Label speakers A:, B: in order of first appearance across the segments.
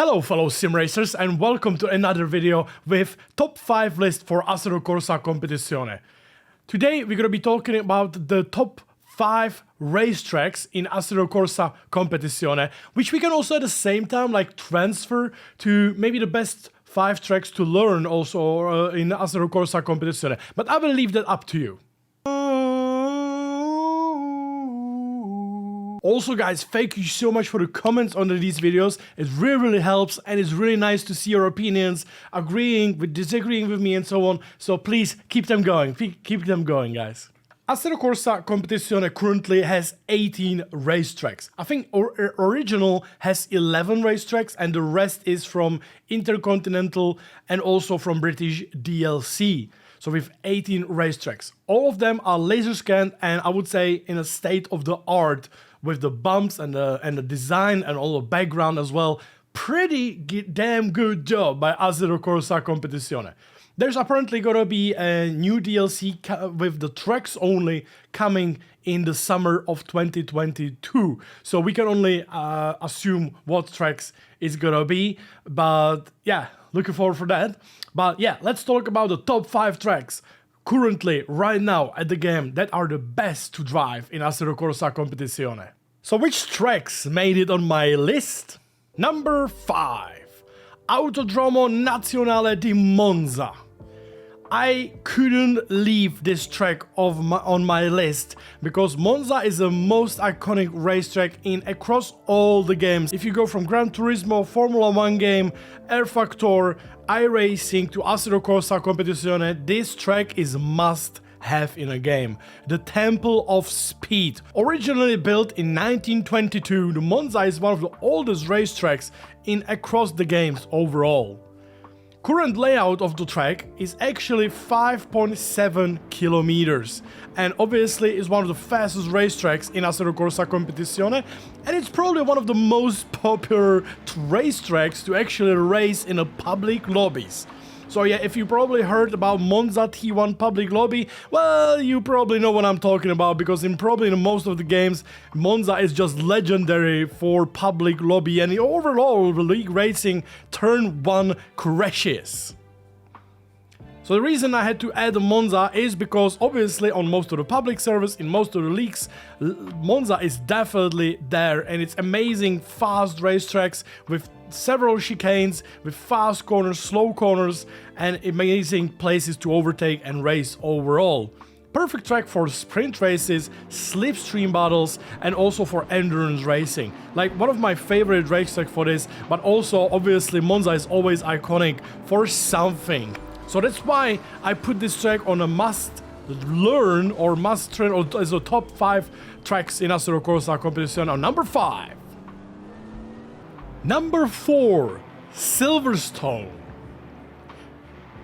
A: Hello fellow sim racers and welcome to another video with top 5 list for Assetto Corsa Competizione. Today we're going to be talking about the top 5 racetracks in Assetto Corsa Competizione, which we can also at the same time like transfer to maybe the best 5 tracks to learn also in Assetto Corsa Competizione. But I will leave that up to you. Also guys, thank you so much for the comments under these videos. It really helps and it's really nice to see your opinions, agreeing with disagreeing with me and so on. So please keep them going. Keep them going, guys. Assetto Corsa Competizione currently has 18 racetracks. I think original has 11 racetracks and the rest is from Intercontinental and also from British DLC. So we have 18 racetracks. All of them are laser scanned and I would say in a state of the art with the bumps and the design and all the background as well. Pretty damn good job by Assetto Corsa Competizione. There's apparently gonna be a new DLC with the tracks only coming in the summer of 2022. So we can only assume what tracks it's gonna be. But yeah, looking forward for that. But yeah, let's talk about the top 5 tracks currently, right now, at the game that are the best to drive in Assetto Corsa Competizione. So which tracks made it on my list? Number 5. Autodromo Nazionale di Monza. I couldn't leave this track on my list because Monza is the most iconic racetrack across all the games. If you go from Gran Turismo, Formula 1 game, Air Factor, iRacing to Assetto Corsa Competizione, this track is must have in a game. The Temple of Speed. Originally built in 1922, the Monza is one of the oldest racetracks across the games overall. Current layout of the track is actually 5.7 kilometers and obviously is one of the fastest racetracks in Assetto Corsa Competizione, and it's probably one of the most popular racetracks to actually race in a public lobbies. So yeah, if you probably heard about Monza T1 public lobby, well, you probably know what I'm talking about because in most of the games, Monza is just legendary for public lobby and overall the league racing turn 1 crashes. So the reason I had to add Monza is because obviously on most of the public servers, in most of the leagues, Monza is definitely there and it's amazing fast racetracks with several chicanes, with fast corners, slow corners and amazing places to overtake and race overall. Perfect track for sprint races, slipstream battles and also for endurance racing. Like one of my favorite racetracks for this, but also obviously Monza is always iconic for something. So that's why I put this track on a must learn or must train or as a top 5 tracks in Assetto Corsa Competizione. On number 5. Number 4, Silverstone.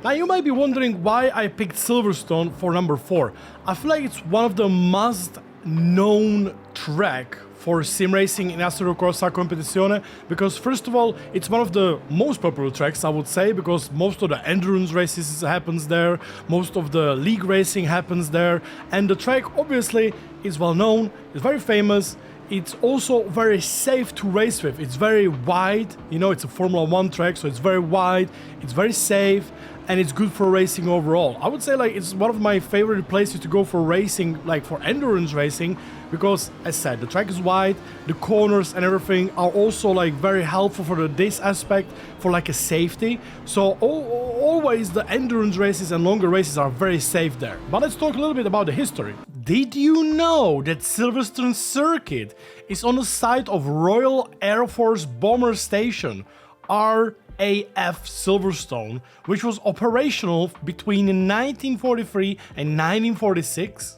A: Now you might be wondering why I picked Silverstone for number 4. I feel like it's one of the most known track for sim racing in Assetto Corsa Competizione because first of all, it's one of the most popular tracks I would say because most of the endurance races happens there, most of the league racing happens there, and the track obviously is well known, it's very famous. It's also very safe to race with. It's very wide, you know, it's a Formula 1 track, so it's very wide, it's very safe, and it's good for racing overall. I would say like it's one of my favorite places to go for racing, like for endurance racing, because as said, the track is wide, the corners and everything are also like very helpful for this aspect, for like a safety. So always the endurance races and longer races are very safe there. But let's talk a little bit about the history. Did you know that Silverstone Circuit is on the site of Royal Air Force Bomber Station, RAF Silverstone, which was operational between 1943 and 1946?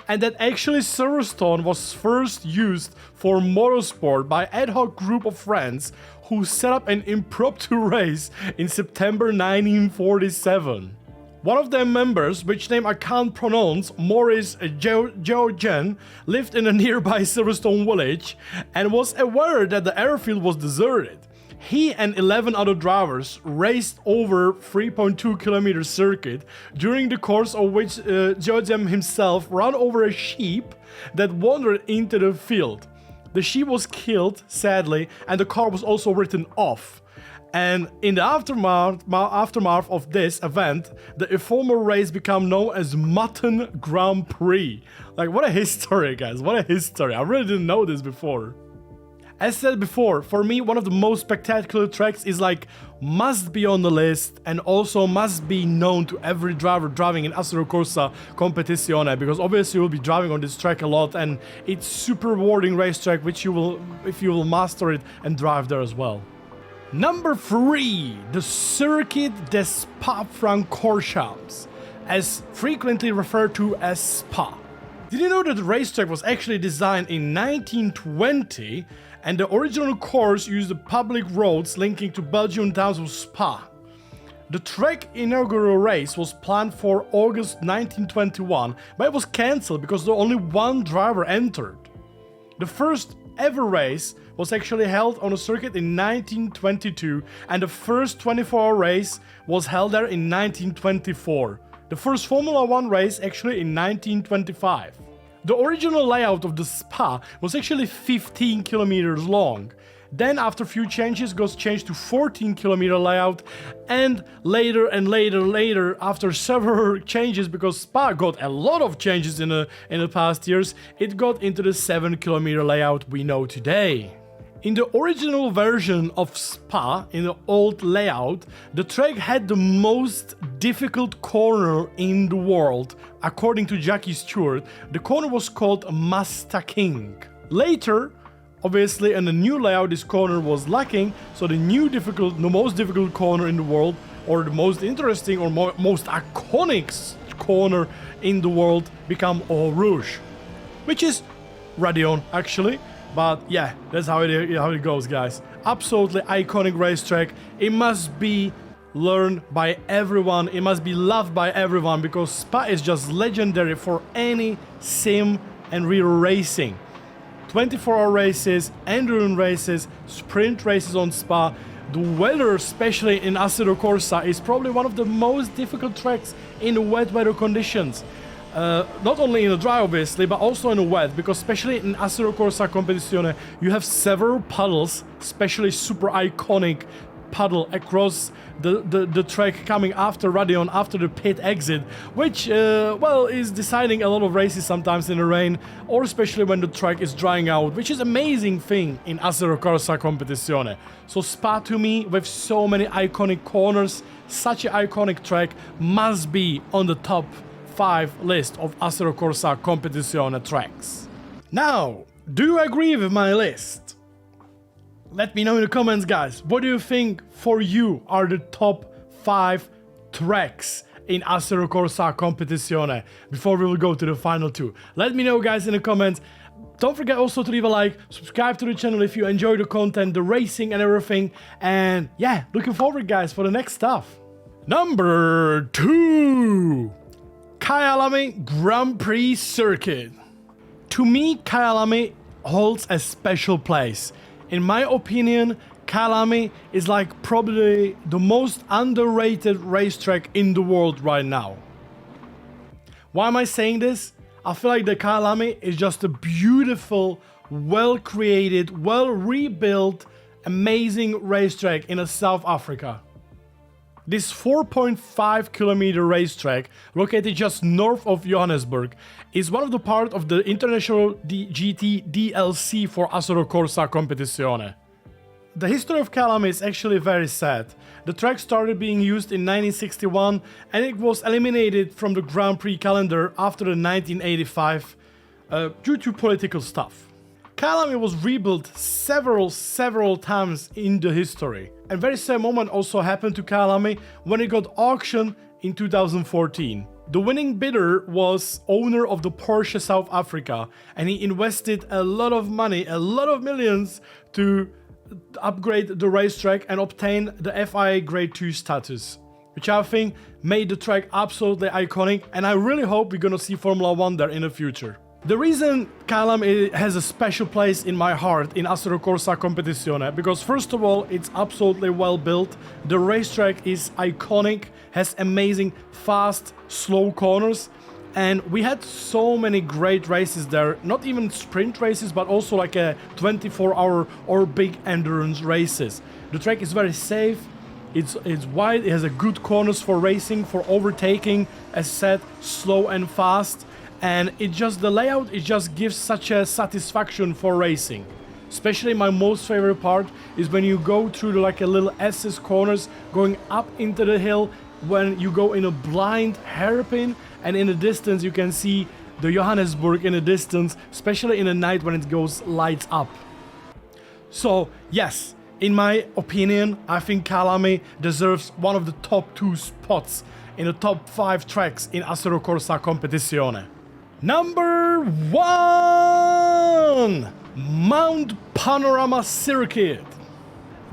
A: And that actually Silverstone was first used for motorsport by ad hoc group of friends who set up an impromptu race in September 1947. One of their members, which name I can't pronounce, Maurice Georgian, lived in a nearby Silverstone village and was aware that the airfield was deserted. He and 11 other drivers raced over 3.2 kilometer circuit, during the course of which Georgian himself ran over a sheep that wandered into the field. The sheep was killed, sadly, and the car was also written off. And in the aftermath of this event, the former race became known as Mutton Grand Prix. Like, what a history, guys, what a history. I really didn't know this before. As said before, for me, one of the most spectacular tracks is like must be on the list and also must be known to every driver driving in Assetto Corsa Competizione, because obviously you'll be driving on this track a lot and it's super rewarding racetrack which you will, if you will master it and drive there as well. Number 3, the Circuit des Spa-Francorchamps, as frequently referred to as Spa. Did you know that the racetrack was actually designed in 1920 and the original course used the public roads linking to Belgian towns of Spa? The track inaugural race was planned for August 1921, but it was cancelled because only one driver entered. The first ever race was actually held on a circuit in 1922 and the first 24-hour race was held there in 1924. The first Formula 1 race actually in 1925. The original layout of the Spa was actually 15 kilometers long. Then after a few changes got changed to 14-kilometer layout, and later after several changes, because Spa got a lot of changes in the past years, it got into the 7-kilometer layout we know today. In the original version of Spa, in the old layout, the track had the most difficult corner in the world. According to Jackie Stewart, the corner was called Mastaking. Later, obviously in the new layout, this corner was lacking, so the most difficult corner in the world, or the most interesting or most iconic corner in the world, became Eau Rouge, which is Radion actually. But yeah, that's how it goes, guys. Absolutely iconic racetrack. It must be learned by everyone. It must be loved by everyone because Spa is just legendary for any sim and real racing. 24-hour races, endurance races, sprint races on Spa. The weather, especially in Assetto Corsa, is probably one of the most difficult tracks in the wet weather conditions. Not only in the dry obviously, but also in the wet, because especially in Assetto Corsa Competizione you have several puddles, especially super iconic puddle across the track coming after Radion, after the pit exit, which well, is deciding a lot of races sometimes in the rain, or especially when the track is drying out, which is amazing thing in Assetto Corsa Competizione. So Spa, to me, with so many iconic corners, such an iconic track, must be on the top 5 list of Assetto Corsa Competizione tracks. Now, do you agree with my list? Let me know in the comments, guys. What do you think for you are the top 5 tracks in Assetto Corsa Competizione before we will go to the final 2? Let me know, guys, in the comments. Don't forget also to leave a like, subscribe to the channel if you enjoy the content, the racing and everything. And yeah, looking forward, guys, for the next stuff. Number 2. Kyalami Grand Prix Circuit. To me, Kyalami holds a special place. In my opinion, Kyalami is like probably the most underrated racetrack in the world right now. Why am I saying this? I feel like the Kyalami is just a beautiful, well-created, well-rebuilt, amazing racetrack in South Africa. This 4.5 kilometer racetrack, located just north of Johannesburg, is one of the part of the International GT DLC for Assetto Corsa Competizione. The history of Kyalami is actually very sad. The track started being used in 1961 and it was eliminated from the Grand Prix calendar after the 1985 due to political stuff. Kyalami was rebuilt several times in the history. And very same moment also happened to Kyalami when it got auctioned in 2014. The winning bidder was owner of the Porsche South Africa, and he invested a lot of money, a lot of millions to upgrade the racetrack and obtain the FIA Grade 2 status, which I think made the track absolutely iconic, and I really hope we're gonna see Formula 1 there in the future. The reason Kyalami has a special place in my heart in Assetto Corsa Competizione, because first of all, it's absolutely well built, the racetrack is iconic, has amazing fast, slow corners, And we had so many great races there, not even sprint races, but also like a 24-hour or big endurance races. The track is very safe, it's wide, it has a good corners for racing, for overtaking, as said, slow and fast. And the layout, it just gives such a satisfaction for racing. Especially my most favorite part is when you go through like a little SS corners, going up into the hill, when you go in a blind hairpin, and in the distance you can see the Johannesburg in the distance, especially in the night when it goes lights up. So yes, in my opinion, I think Kyalami deserves one of the top 2 spots in the top 5 tracks in Assetto Corsa Competizione. Number 1! Mount Panorama Circuit.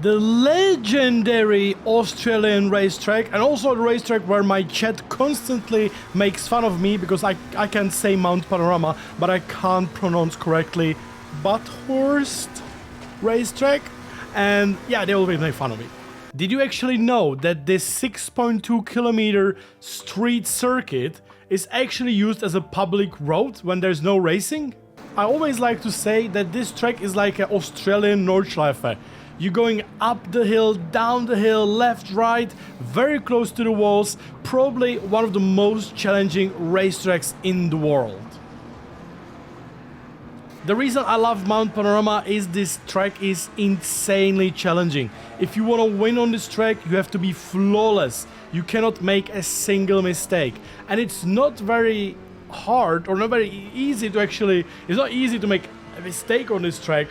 A: The legendary Australian racetrack, and also the racetrack where my chat constantly makes fun of me because I can say Mount Panorama, but I can't pronounce correctly Bathurst racetrack, and yeah, they always make fun of me. Did you actually know that this 6.2 kilometer street circuit is actually used as a public road when there's no racing? I always like to say that this track is like an Australian Nordschleife. You're going up the hill, down the hill, left, right, very close to the walls. Probably one of the most challenging racetracks in the world. The reason I love Mount Panorama is this track is insanely challenging. If you want to win on this track, you have to be flawless. You cannot make a single mistake. And it's not very hard or not very easy to actually, it's not easy to make a mistake on this track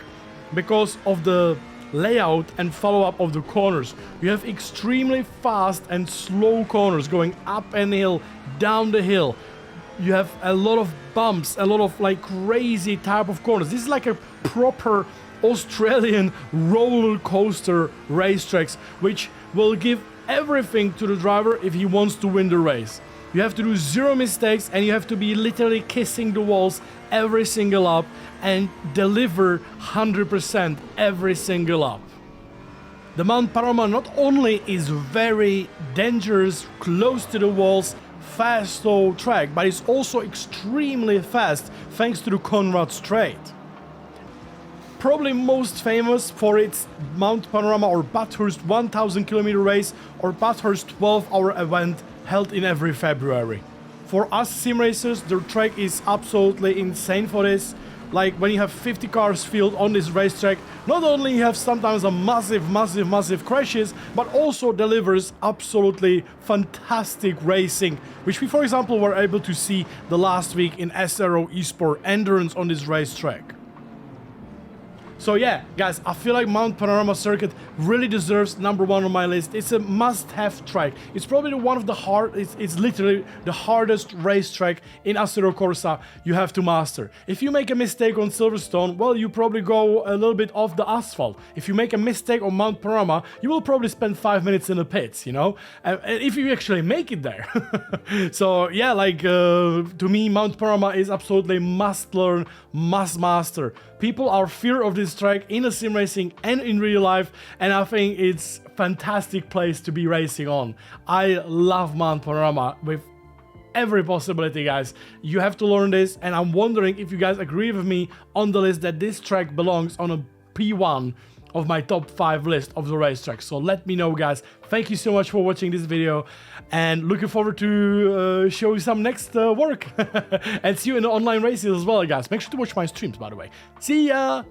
A: because of the layout and follow-up of the corners. You have extremely fast and slow corners going up an hill, down the hill. You have a lot of bumps, a lot of like crazy type of corners. This is like a proper Australian roller coaster racetracks, which will give everything to the driver if he wants to win the race. You have to do 0 mistakes and you have to be literally kissing the walls every single lap and deliver 100% every single lap. The Mount Panorama not only is very dangerous, close to the walls, fast slow track, but it's also extremely fast thanks to the Conrad Straight. Probably most famous for its Mount Panorama or Bathurst 1000 kilometer race or Bathurst 12-hour event held in every February. For us sim racers, the track is absolutely insane for this. Like when you have 50 cars filled on this racetrack, not only you have sometimes a massive crashes, but also delivers absolutely fantastic racing, which we, for example, were able to see the last week in SRO Esport Endurance on this racetrack. So yeah, guys, I feel like Mount Panorama Circuit really deserves number 1 on my list. It's a must-have track. It's probably one of the it's literally the hardest racetrack in Assetto Corsa you have to master. If you make a mistake on Silverstone, well, you probably go a little bit off the asphalt. If you make a mistake on Mount Panorama, you will probably spend 5 minutes in the pits, you know? And if you actually make it there. So yeah, like to me, Mount Panorama is absolutely must learn, must master. People are fear of this track in a sim racing and in real life, and I think it's a fantastic place to be racing on. I love Mount Panorama with every possibility, guys. You have to learn this, and I'm wondering if you guys agree with me on the list that this track belongs on a P1 of my top 5 list of the racetracks. So let me know, guys. Thank you so much for watching this video, and looking forward to show you some next work. And see you in the online races as well, guys. Make sure to watch my streams, by the way. See ya!